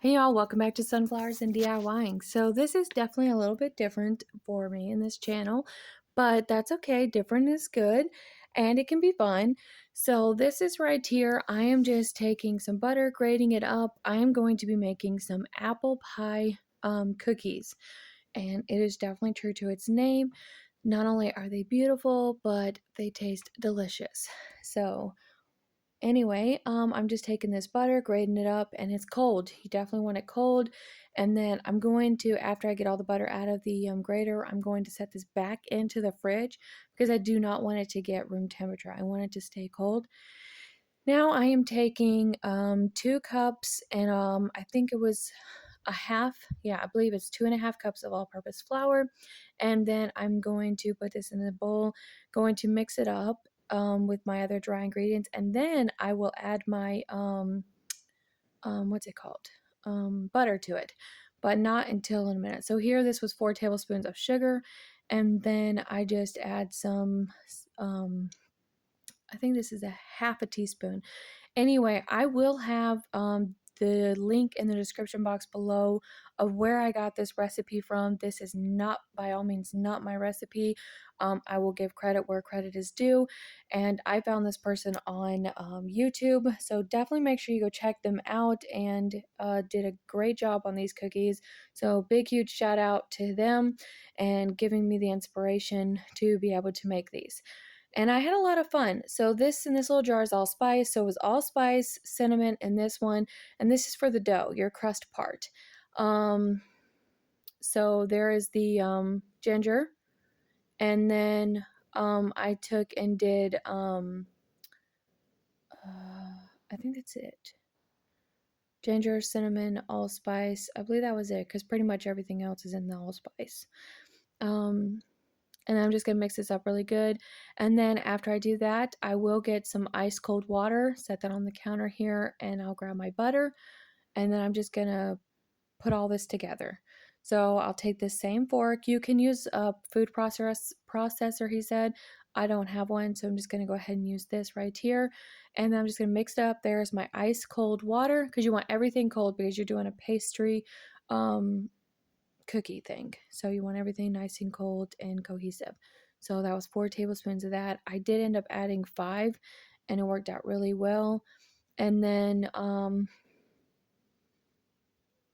Hey y'all, welcome back to Sunflowers and DIYing. So this is definitely a little bit different for me in this channel, but that's okay. Different is good and it can be fun. So this is right here. I am just taking some butter, grating it up. I am going to be making some apple pie cookies, and it is definitely true to its name. Not only are they beautiful, but they taste delicious. So anyway, I'm just taking this butter, grating it up, and it's cold. You definitely want it cold. And then I'm going to, after I get all the butter out of the grater, I'm going to set this back into the fridge because I do not want it to get room temperature. I want it to stay cold. Now I am taking 2 cups, and I think it was a half, yeah, I believe it's 2.5 cups of all-purpose flour. And then I'm going to put this in the bowl, going to mix it up with my other dry ingredients, and then I will add my what's it called, butter to it, but not until in a minute. So here, this was 4 tablespoons of sugar, and then I just add some I think this is a half a teaspoon. Anyway, I will have the link in the description box below of where I got this recipe from. This is not, by all means, not my recipe. I will give credit where credit is due. And I found this person on YouTube. So definitely make sure you go check them out, and did a great job on these cookies. So big, huge shout out to them and giving me the inspiration to be able to make these. And I had a lot of fun. So this in this little jar is allspice. So it was allspice, cinnamon, and this one. And this is for the dough, your crust part. Um, so there is the ginger. And then I took and did, I think that's it. Ginger, cinnamon, allspice. I believe that was it, because pretty much everything else is in the allspice. Um, and I'm just going to mix this up really good. And then after I do that, I will get some ice cold water, set that on the counter here, and I'll grab my butter, and then I'm just going to put all this together. So I'll take this same fork. You can use a food processor, he said. I don't have one, so I'm just going to go ahead and use this right here. And then I'm just going to mix it up. There's my ice cold water, because you want everything cold because you're doing a pastry cookie thing. So you want everything nice and cold and cohesive. So that was 4 tablespoons of that. I did end up adding 5, and it worked out really well. And then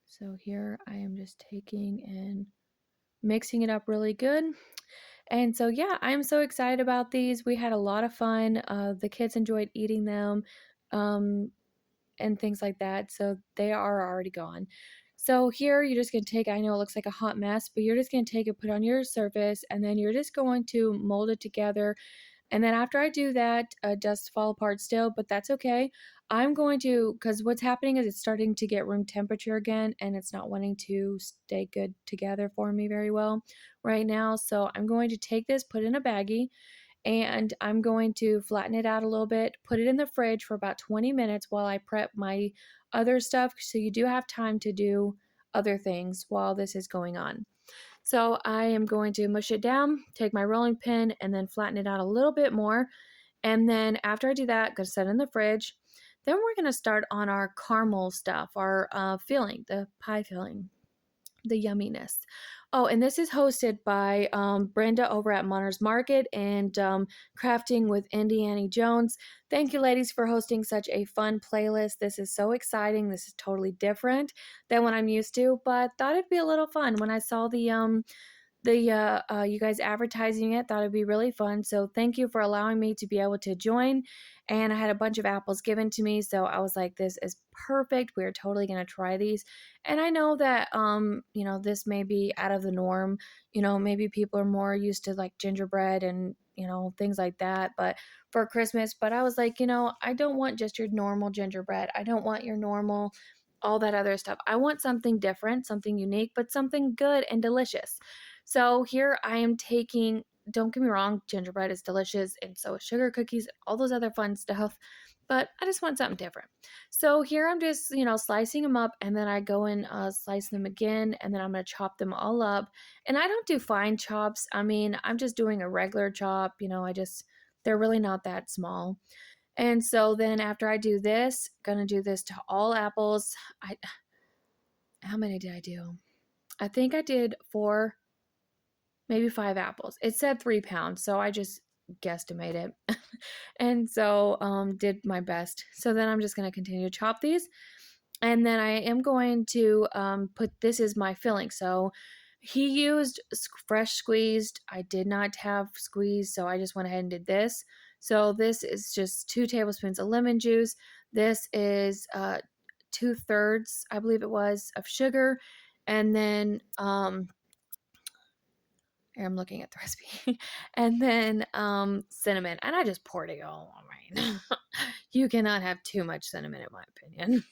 so here I am just taking and mixing it up really good. And so yeah, I'm so excited about these. We had a lot of fun. The kids enjoyed eating them. And things like that. So they are already gone. So here you're just going to take, I know it looks like a hot mess, but you're just going to take it, put it on your surface, and then you're just going to mold it together. And then after I do that, it does fall apart still, but that's okay. I'm going to, because what's happening is it's starting to get room temperature again, and it's not wanting to stay good together for me very well right now. So I'm going to take this, put it in a baggie, and I'm going to flatten it out a little bit, put it in the fridge for about 20 minutes while I prep my other stuff. So you do have time to do other things while this is going on. So I am going to mush it down, take my rolling pin, and then flatten it out a little bit more. And then after I do that, I'm going to set it in the fridge. Then we're going to start on our caramel stuff, our filling, the pie filling, the yumminess. Oh, and this is hosted by Brenda over at Monter's Market and Crafting with Indiana Jones. Thank you, ladies, for hosting such a fun playlist. This is so exciting. This is totally different than what I'm used to, but thought it'd be a little fun when I saw the you guys advertising it. Thought it'd be really fun. So thank you for allowing me to be able to join. And I had a bunch of apples given to me, so I was like, this is perfect. We're totally gonna try these. And I know that this may be out of the norm. Maybe people are more used to like gingerbread and things like that, but for Christmas. But I was like, I don't want just your normal gingerbread. I don't want your normal all that other stuff. I want something different, something unique, but something good and delicious. So here I am taking, don't get me wrong, gingerbread is delicious, and so is sugar cookies, all those other fun stuff, but I just want something different. So here I'm just, slicing them up, and then I go and slice them again, and then I'm going to chop them all up. And I don't do fine chops. I mean, I'm just doing a regular chop, they're really not that small. And so then after I do this, gonna do this to all apples. how many did I do? I think I did 4, maybe 5 apples. It said 3 pounds, so I just guesstimated. And so, did my best. So then I'm just gonna continue to chop these, and then I am going to, put this is my filling. So he used fresh squeezed. I did not have squeezed, so I just went ahead and did this. So this is just 2 tablespoons of lemon juice. This is 2/3, I believe it was, of sugar, and then I'm looking at the recipe, and then cinnamon, and I just poured it all on mine. You cannot have too much cinnamon, in my opinion.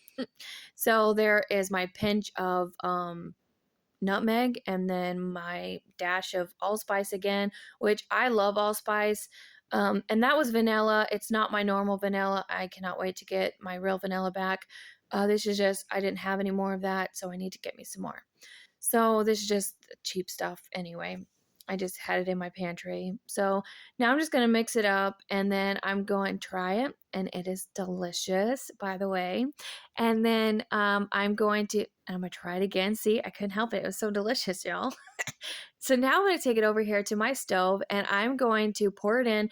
So there is my pinch of nutmeg, and then my dash of allspice again, which I love allspice. And that was vanilla. It's not my normal vanilla. I cannot wait to get my real vanilla back. This is just, I didn't have any more of that, so I need to get me some more. So this is just cheap stuff anyway. I just had it in my pantry. So now I'm just going to mix it up, and then I'm going to try it, and it is delicious, by the way. And then I'm going to, and I'm going to try it again. See, I couldn't help it. It was so delicious, y'all. So now I'm going to take it over here to my stove, and I'm going to pour it in.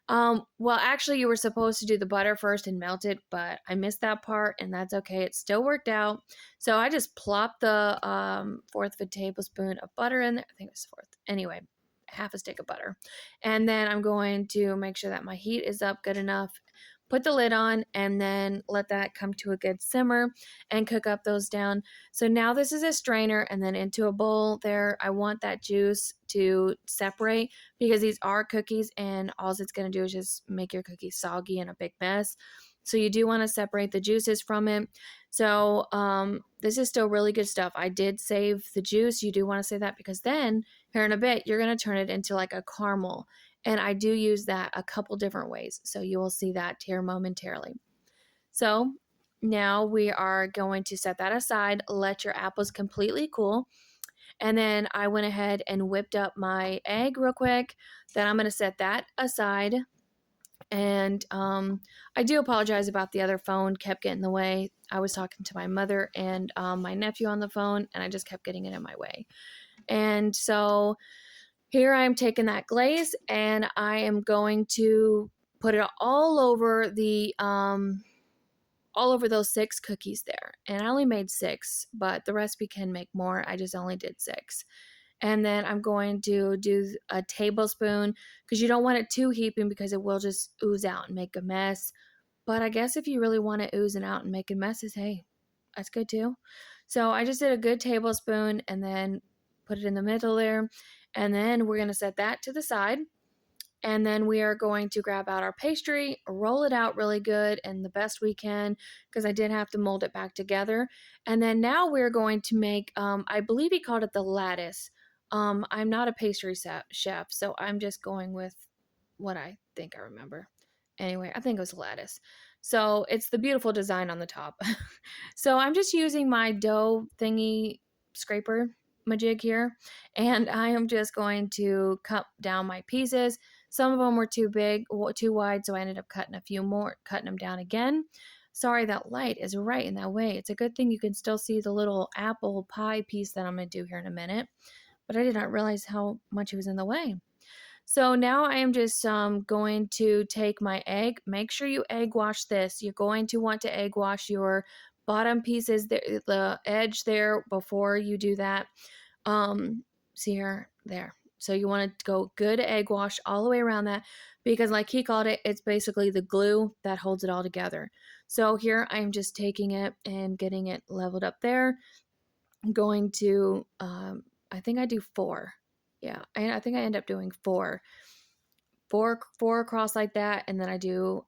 Well, actually, you were supposed to do the butter first and melt it, but I missed that part, and that's okay. It still worked out. So I just plopped the fourth of a tablespoon of butter in there. I think it was fourth. Anyway, half a stick of butter. And then I'm going to make sure that my heat is up good enough. Put the lid on, and then let that come to a good simmer and cook up those down. So now this is a strainer, and then into a bowl there. I want that juice to separate because these are cookies, and all it's going to do is just make your cookies soggy and a big mess. So you do want to separate the juices from it. So this is still really good stuff. I did save the juice. You do want to save that because then here in a bit, you're going to turn it into like a caramel. And I do use that a couple different ways. So you will see that here momentarily. So now we are going to set that aside, let your apples completely cool. And then I went ahead and whipped up my egg real quick. Then I'm going to set that aside. And I do apologize about the other phone, kept getting in the way. I was talking to my mother and my nephew on the phone, and I just kept getting it in my way. And so here I am taking that glaze, and I am going to put it all over the all over those 6 cookies there. And I only made 6, but the recipe can make more. I just only did 6. And then I'm going to do a tablespoon because you don't want it too heaping because it will just ooze out and make a mess. But I guess if you really want it oozing out and making messes, hey, that's good too. So I just did a good tablespoon and then put it in the middle there. And then we're going to set that to the side. And then we are going to grab out our pastry, roll it out really good and the best we can because I did have to mold it back together. And then now we're going to make, I believe he called it the lattice. I'm not a pastry chef, so I'm just going with what I think I remember. Anyway, I think it was lattice. So it's the beautiful design on the top. So I'm just using my dough thingy scraper majig here, and I am just going to cut down my pieces. Some of them were too big, too wide, so I ended up cutting a few more, cutting them down again. Sorry, that light is right in that way. It's a good thing you can still see the little apple pie piece that I'm going to do here in a minute, but I did not realize how much it was in the way. So now I am just going to take my egg. Make sure you egg wash this. You're going to want to egg wash your bottom pieces, the edge there before you do that. See here, there. So you want to go good egg wash all the way around that because like he called it, it's basically the glue that holds it all together. So here I'm just taking it and getting it leveled up there. I'm going to, I think I do 4. Yeah, I think I end up doing 4 across like that, and then I do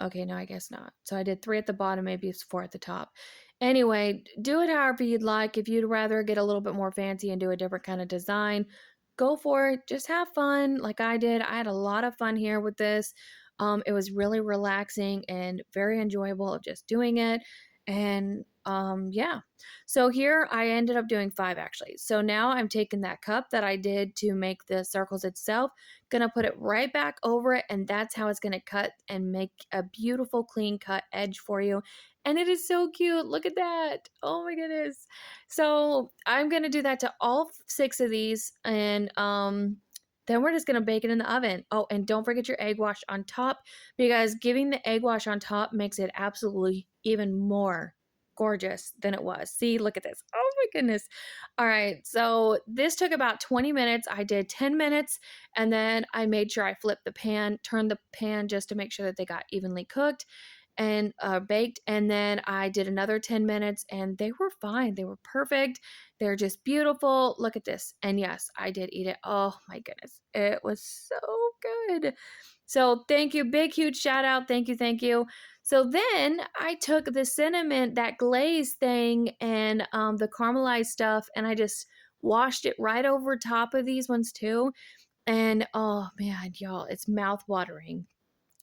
okay, no, I guess not. So I did 3 at the bottom, maybe it's 4 at the top. Anyway, do it however you'd like. If you'd rather get a little bit more fancy and do a different kind of design, go for it. Just have fun like I did. I had a lot of fun here with this. It was really relaxing and very enjoyable of just doing it. And yeah. So here I ended up doing 5 actually. So now I'm taking that cup that I did to make the circles itself, gonna put it right back over it, and that's how it's gonna cut and make a beautiful clean cut edge for you. and it is so cute. Look at that. Oh my goodness. So I'm gonna do that to all 6 of these, and then we're just gonna bake it in the oven. Oh, and don't forget your egg wash on top, because giving the egg wash on top makes it absolutely even more gorgeous than it was. See, look at this. Oh my goodness. All right, so this took about 20 minutes. I did 10 minutes, and then I made sure I flipped the pan, turned the pan just to make sure that they got evenly cooked and baked. And then I did another 10 minutes, and they were fine. They were perfect. They're just beautiful. Look at this. And yes, I did eat it. Oh my goodness. It was so good. So thank you. Big, huge shout out. Thank you. Thank you. So then I took the cinnamon, that glaze thing, and the caramelized stuff, and I just washed it right over top of these ones too. And oh man, y'all, it's mouth watering.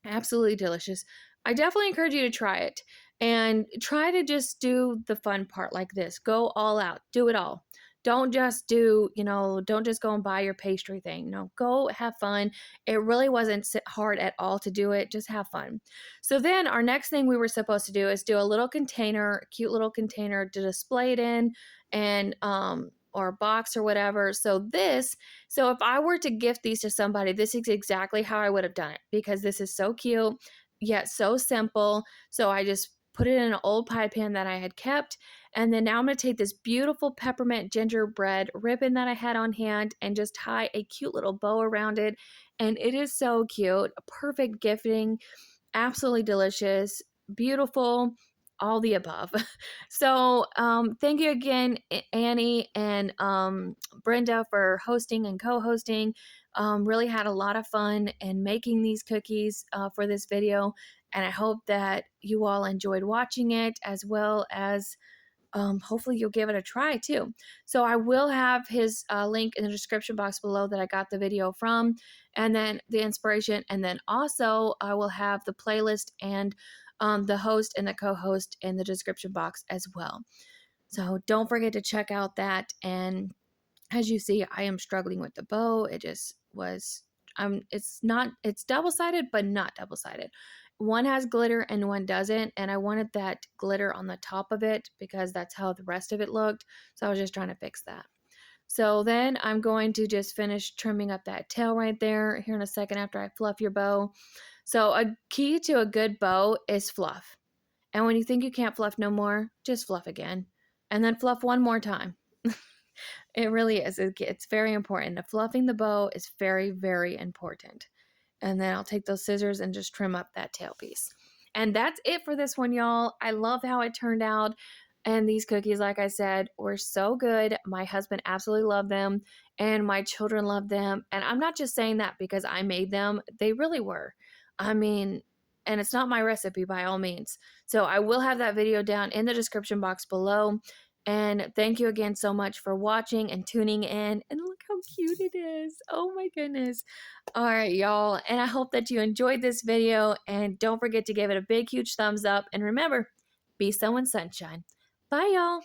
Absolutely delicious. I definitely encourage you to try it, and try to just do the fun part like this. Go all out. Do it all. Don't just do, don't just go and buy your pastry thing. No, go have fun. It really wasn't hard at all to do it. Just have fun. So then our next thing we were supposed to do is do a little container, cute little container to display it in, and or box or whatever. So if I were to gift these to somebody, this is exactly how I would have done it, because this is so cute, yet so simple. So I just put it in an old pie pan that I had kept. And then now I'm going to take this beautiful peppermint gingerbread ribbon that I had on hand and just tie a cute little bow around it. And it is so cute. Perfect gifting. Absolutely delicious. Beautiful. All the above. So thank you again, Annie and Brenda, for hosting and co-hosting. Really had a lot of fun in making these cookies for this video, and I hope that you all enjoyed watching it, as well as hopefully you'll give it a try too. So I will have his link in the description box below that I got the video from, and then the inspiration, and then also I will have the playlist and the host and the co-host in the description box as well. So don't forget to check out that. And as you see, I am struggling with the bow. It just was, it's double-sided, but not double-sided. One has glitter and one doesn't, and I wanted that glitter on the top of it because that's how the rest of it looked. So I was just trying to fix that. So then I'm going to just finish trimming up that tail right there here in a second after I fluff your bow. So a key to a good bow is fluff. And when you think you can't fluff no more, just fluff again. And then fluff one more time. It really is. It's very important. The fluffing the bow is very, very important. And then I'll take those scissors and just trim up that tail piece. And that's it for this one, y'all. I love how it turned out. And these cookies, like I said, were so good. My husband absolutely loved them, and my children loved them. And I'm not just saying that because I made them. They really were. I mean, and it's not my recipe by all means. So I will have that video down in the description box below. And thank you again so much for watching and tuning in. And look how cute it is. Oh my goodness. All right, y'all. And I hope that you enjoyed this video. And don't forget to give it a big, huge thumbs up. And remember, be someone's sunshine. Bye, y'all.